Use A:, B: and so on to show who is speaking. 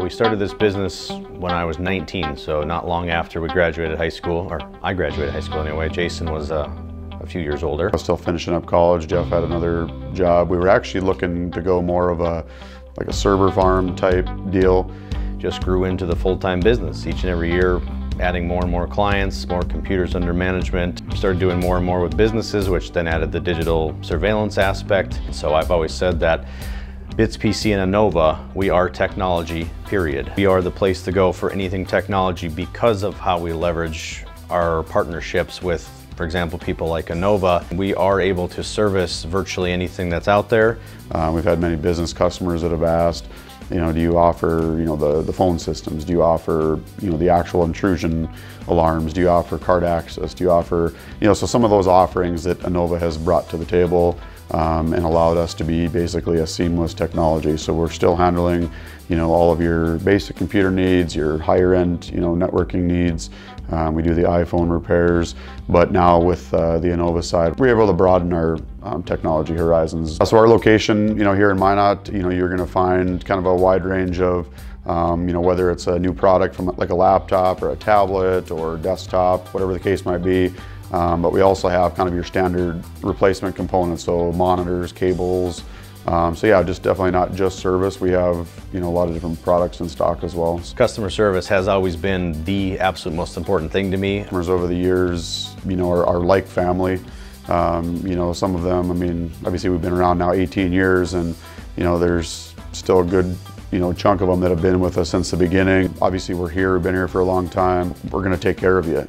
A: We started this business when I was 19, so not long after we graduated high school, or I graduated high school anyway. Jason was a few years older. I was still finishing up college. Jeff had another job. We were actually looking to go more of a server farm type deal. Just grew into the full-time business each and every year, adding more and more clients, more computers under management. Started doing more and more with businesses, which then added the digital surveillance aspect. So I've always said that Bitz PC and Innova, we are technology, period. We are the place to go for anything technology because of how we leverage our partnerships with, for example, people like Innova. We are able to service virtually anything that's out there. We've had many business customers that have asked, do you offer, the phone systems? Do you offer, the actual intrusion alarms? Do you offer card access? Do you offer, so some of those offerings that Innova has brought to the table and allowed us to be basically a seamless technology. So we're still handling, all of your basic computer needs, your higher end, networking needs. We do the iPhone repairs, but now with the Innova side, we're able to broaden our technology horizons. So our location, here in Minot, you're going to find kind of a wide range of, whether it's a new product from like a laptop or a tablet or desktop, whatever the case might be. But we also have kind of your standard replacement components, so monitors, cables. So yeah, just definitely not just service. We have, a lot of different products in stock as well. Customer service has always been the absolute most important thing to me. Customers over the years, are like family. Some of them, obviously we've been around now 18 years and, there's still a good, chunk of them that have been with us since the beginning. Obviously we're here, we've been here for a long time. We're going to take care of you.